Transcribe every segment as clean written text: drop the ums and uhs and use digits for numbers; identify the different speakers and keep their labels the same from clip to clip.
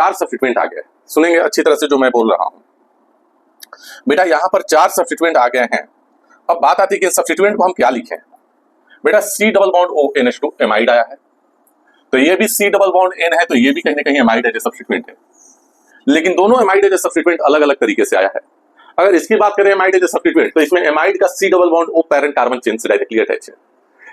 Speaker 1: 4 substituent आ गए। सुनेंगे अच्छी तरह से जो मैं बोल रहा हूं बेटा। यहां पर 4 सब्स्टिट्यूएंट आ गए हैं। अब बात आती है कि सब्स्टिट्यूएंट को हम क्या लिखें। बेटा C double bond ONH2 amide आया है, तो ये भी C डबल बॉन्ड N है, तो ये भी कहीं ना कहीं एमाइड एज सब्स्टिट्यूएंट है। लेकिन दोनों एमाइड एज सब्स्टिट्यूएंट अलग अलग तरीके से आया है। अगर इसकी बात करें एमाइड एज सब्स्टिट्यूएंट, तो इसमें एमाइड का C double bond O parent carbon chain से डायरेक्टली अटैच है।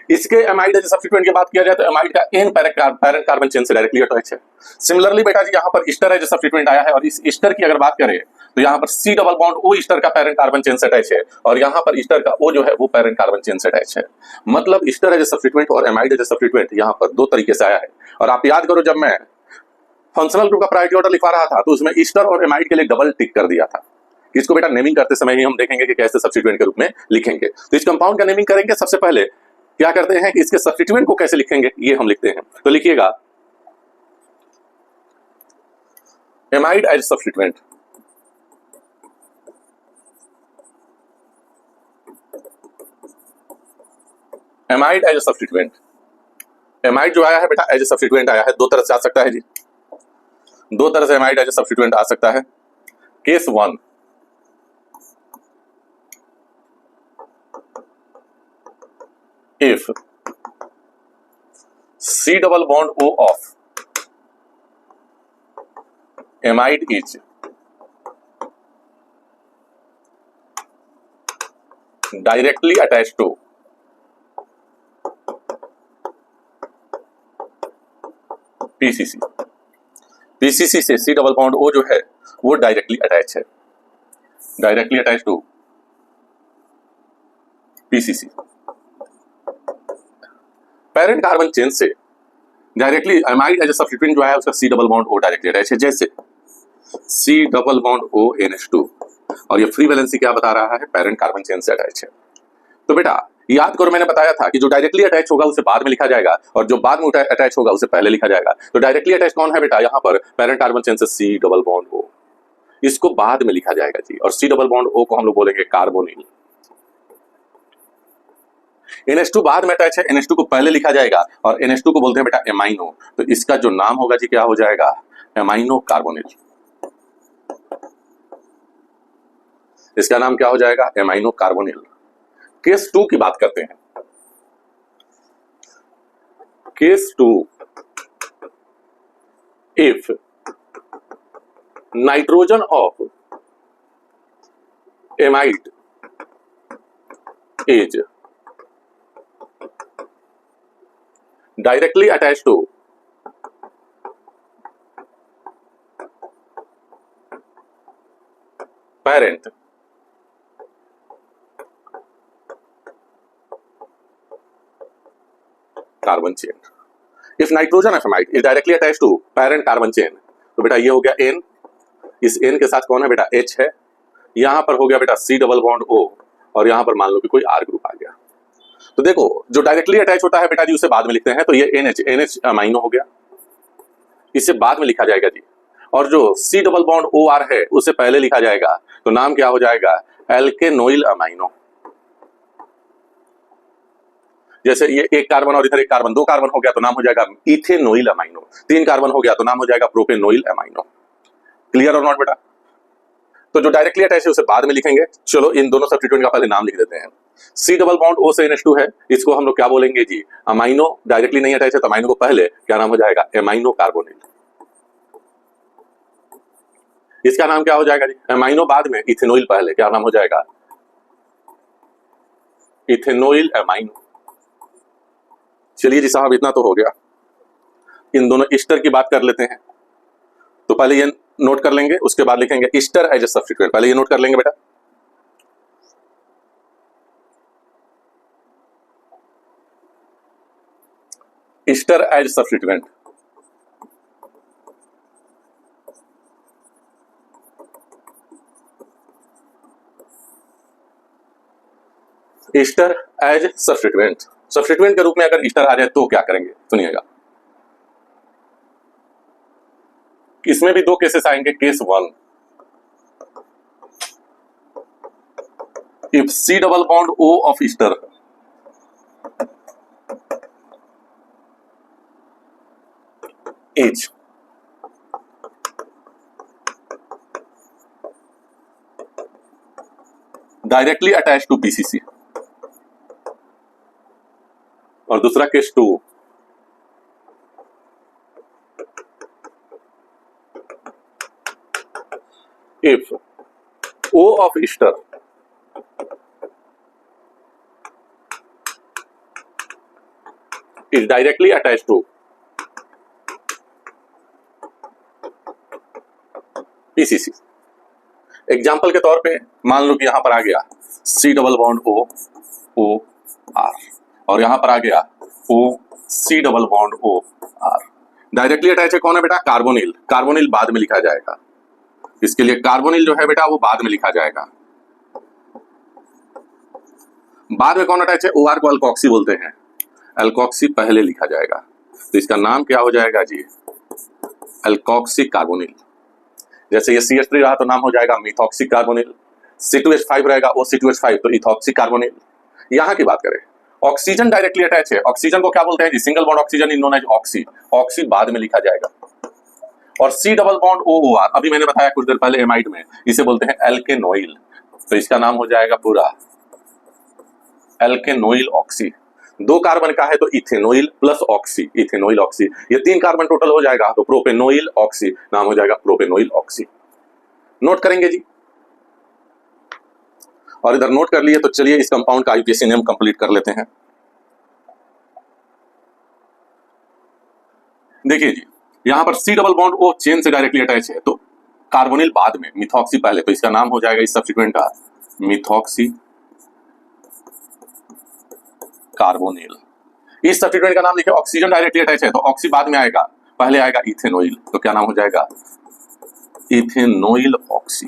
Speaker 1: इसके एमाइड एज सब्स्टिट्यूएंट की बात किया जाए तो एमाइड का N पैरेंट कार्बन चेन से डायरेक्टली अटैच है। सिमिलरली बेटा जी यहाँ पर ईस्टर एज सब्स्टिट्यूएंट आया है, और इस ईस्टर की अगर बात करें तो यहाँ पर C double bond O Easter का पैरेंट कार्बन चेन से अटैच है, और यहाँ पर ईस्टर का O जो है वो पैरेंट कार्बन चेन से अटैच है। मतलब ईस्टर एज सब्स्टिट्यूएंट और एमाइड एज सब्स्टिट्यूएंट यहाँ पर दो तरीके से आया है। और आप याद करो, जब मैं फंक्शनल ग्रुप का प्रायोरिटी ऑर्डर लिखवा रहा था तो उसमें ईस्टर और एमाइड के लिए डबल टिक कर दिया था। इसको बेटा नेमिंग करते समय ही हम देखेंगे कि कैसे सब्स्टिट्यूएंट के रूप में लिखेंगे। तो इस कंपाउंड का नेमिंग करेंगे, सबसे पहले क्या करते हैं कि इसके सब्स्टिट्यूएंट को कैसे लिखेंगे ये हम लिखते हैं। तो लिखिएगा amide as substituent, amide as substituent. Amide जो आया है बेटा एज सब्स्टिट्यूएंट आया है, दो तरह से आ सकता है जी, दो तरह से एमाइड एज सब्स्टिट्यूएंट आ सकता है। Case 1, if C double bond O of amide is directly attached to PCC, PCC से C डबल बॉन्ड O जो है वो डायरेक्टली अटैच है, directly attach to PCC। Parent carbon chain से डायरेक्टली एमाइड एज सब्स्टिट्यूएंट जो है उसका C double bond O directly attach है, जैसे C डबल बॉन्ड ONH2, और ये फ्री वैलेंसी क्या बता रहा है, पैरेंट कार्बन चेन से अटैच है। तो बेटा याद करो, मैंने बताया था कि जो डायरेक्टली अटैच होगा उसे बाद में लिखा जाएगा, और जो बाद में अटैच होगा उसे पहले लिखा जाएगा। तो डायरेक्टली अटैच कौन है बेटा, यहाँ पर पैरेंट कार्बन चेन से C डबल बॉन्ड O, इसको बाद में लिखा जाएगा जी। और C डबल बॉन्ड O को हम लोग बोलेंगे कार्बोनिल। NH2 बाद में अटैच है, NH2 को पहले लिखा जाएगा, और NH2 को बोलते हैं बेटा एमाइनो। तो इसका जो नाम होगा जी क्या हो जाएगा, एमाइनो कार्बोनिल। इसका नाम क्या हो जाएगा, एमाइनो कार्बोनिल। केस 2 की बात करते हैं। Case 2, if nitrogen of amide is directly attached to parent carbon chain। if nitrogen of amide is directly attached to parent carbon chain, तो बेटा ये हो गया N, इस N के साथ कौन है बेटा H है, यहां पर हो गया बेटा C डबल बॉन्ड O, और यहां पर मान लो कि कोई R ग्रुप आ गया। तो देखो जो डायरेक्टली अटैच होता है बेटा जी उसे बाद में लिखते हैं, तो ये NH अमाइनो हो गया, इसे बाद में लिखा जाएगा जी। और जो C डबल बॉन्ड OR है उसे पहले लिखा जाएगा, तो नाम क्या हो जाएगा, एल्केनोइल अमाइनो। जैसे ये एक कार्बन और इधर एक कार्बन, दो कार्बन हो गया तो नाम हो जाएगा इथेनोइल अमाइनो, तीन कार्बन हो गया तो नाम हो जाएगा प्रोपेनोइल अमाइनो। क्लियर और नॉट बेटा। तो जो डायरेक्टली अटैच है उसे बाद में लिखेंगे। चलो इन दोनों सब्स्टिट्यूएंट का पहले नाम लिख देते हैं। C डबल बॉन्ड O से NH2 है, इसको हम लोग क्या बोलेंगे जी, अमाइनो। डायरेक्टली नहीं अटैच है तो अमाइनो को पहले क्या नाम हो जाएगा, एमाइनो कार्बोनिल। इसका नाम क्या हो जाएगा जी, एमाइनो बाद में, इथेनोइल पहले, क्या नाम हो जाएगा, इथेनोइल एमाइनो। चलिए जी साहब इतना तो हो गया। इन दोनों ईस्टर की बात कर लेते हैं। तो पहले ये नोट कर लेंगे, उसके बाद लिखेंगे ईस्टर एज ए सब्स्टिट्यूएंट। पहले ये नोट कर लेंगे बेटा, ester as substituent. Ester as substituent, substituent के रूप में अगर ईस्टर आ जाए तो क्या करेंगे, सुनिएगा। इसमें भी दो केसेस आएंगे। Case 1, if C double bond O of ester is directly attach to PCC, और दूसरा case 2, if O of ester is directly attached to पीसीसी। एग्जाम्पल के तौर पे मान लो कि यहां पर आ गया C double bond O R, और यहां पर आ गया O C double bond O R। Directly attach है कौन है बेटा? कार्बोनिल। कार्बोनिल बाद में लिखा जाएगा, इसके लिए कार्बोनिल जो है बेटा वो बाद में लिखा जाएगा। बाद में कौन अटैच है? OR को अल्कोक्सी बोलते हैं, अल्कोक्सी पहले लिखा जाएगा, तो इसका नाम क्या हो जाएगा जी? Alkoxy carbonyl. जैसे ये CH3 रहा तो नाम हो जाएगा मिथॉक्सी कार्बोनिल, C2H5 रहेगा वो C2H5 तो इथॉक्सी कार्बोनिल। यहाँ की बात करें, ऑक्सीजन डायरेक्टली अटैच है, ऑक्सीजन को क्या बोलते हैं जी? Single bond oxygen in known as oxy, oxy बाद में लिखा जाएगा। और C डबल बॉन्ड OR अभी मैंने बताया कुछ देर पहले एमाइड में, इसे बोलते हैं एल्केनोइल, तो इसका नाम हो जाएगा पूरा एल्केनोइल ऑक्सी। 2 कार्बन का है तो इथेनोइल प्लस ऑक्सी, इथेनोइल ऑक्सी, ये 3 कार्बन टोटल हो जाएगा तो प्रोपेनोइल ऑक्सी, नाम हो जाएगा प्रोपेनोइल ऑक्सी। नोट करेंगे जी, और इधर नोट कर लिए तो चलिए इस कंपाउंड का आईयूपीएसी नेम कंप्लीट कर लेते हैं। देखिए जी, यहां पर C double bond O chain से डायरेक्टली अटैच है, तो कार्बोनिल बाद में, मिथॉक्सी पहले, तो इसका नाम हो जाएगा इस सब्स्टिट्यूएंट का मिथॉक्सी कार्बोनिल। इस सब्स्टिट्यूएंट का नाम लिखे, ऑक्सीजन डायरेक्टली अटैच है तो ऑक्सी बाद में आएगा, पहले आएगा इथेनोइल, तो क्या नाम हो जाएगा? इथेनोइल ऑक्सी।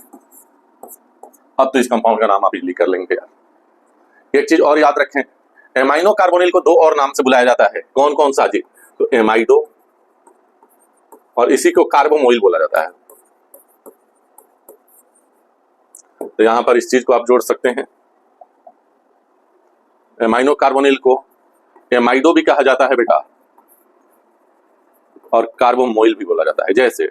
Speaker 1: अब तो इस कंपाउंड का नाम आप इजीली कर लेंगे यार। एक चीज और याद रखें, एमाइनो कार्बोनिल को 2 और नाम से बुलाया जाता है, कौन कौन सा जी? तो एमाइडो, और इसी को कार्बोमोइल बोला जाता है। तो यहां पर इस चीज को आप जोड़ सकते हैं, एमाइनो कार्बोनिल को एमाइडो भी कहा जाता है बेटा, और कार्बोमोइल भी बोला जाता है। जैसे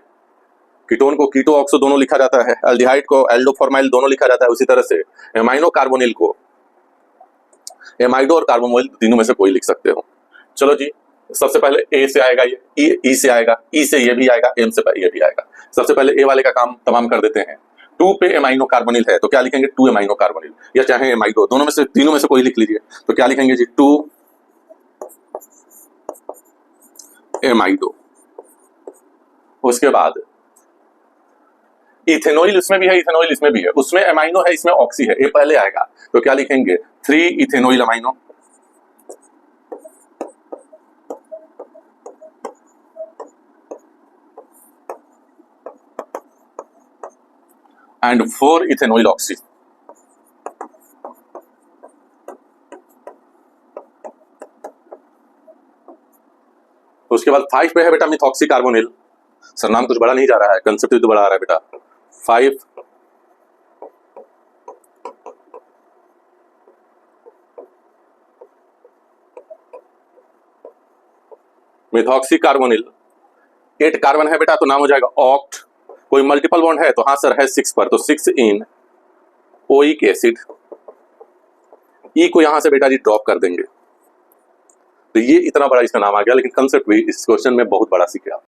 Speaker 1: कीटोन को कीटो ऑक्सो दोनों लिखा जाता है, एल्डिहाइड को एल्डोफॉर्माइल दोनों लिखा जाता है, उसी तरह से एमाइनो कार्बोनिल को एमाइडो और कार्बोमोइल तीनों में से कोई लिख सकते हो। चलो जी, सबसे पहले ए से आएगा ये, ई से आएगा, ई से ये भी आएगा, एम से ये भी आएगा। सबसे पहले ए वाले का काम तमाम कर देते हैं। 2 पे एमाइनो कार्बोनिल है तो क्या लिखेंगे? 2 एमाइनो कार्बोनिल, या चाहे एमाइडो, दोनों में से, तीनों में से कोई लिख लीजिए, तो क्या लिखेंगे जी? 2 एमाइडो। उसके बाद इथेनोइल इसमें भी है, इथेनोइल इसमें भी है, उसमें एमाइनो है, इसमें ऑक्सी है, ये पहले आएगा, तो क्या लिखेंगे? 3 ethanoyl amino. And 4 ethanoyl oxy. उसके बाद 5 पे है बेटा मिथॉक्सी कार्बोनिल। सर नाम कुछ बड़ा नहीं जा रहा है, कंसेप्ट तो बड़ा आ रहा है बेटा। 5 मिथॉक्सी कार्बोनिल। 8 कार्बन है बेटा तो नाम हो जाएगा ऑक्ट। कोई मल्टीपल बॉन्ड है तो हाँ सर है 6 पर, तो 6 इन ओइक एसिड। ई को यहां से बेटा जी ड्रॉप कर देंगे, तो ये इतना बड़ा इसका नाम आ गया, लेकिन कंसेप्ट भी इस क्वेश्चन में बहुत बड़ा सीखे आप।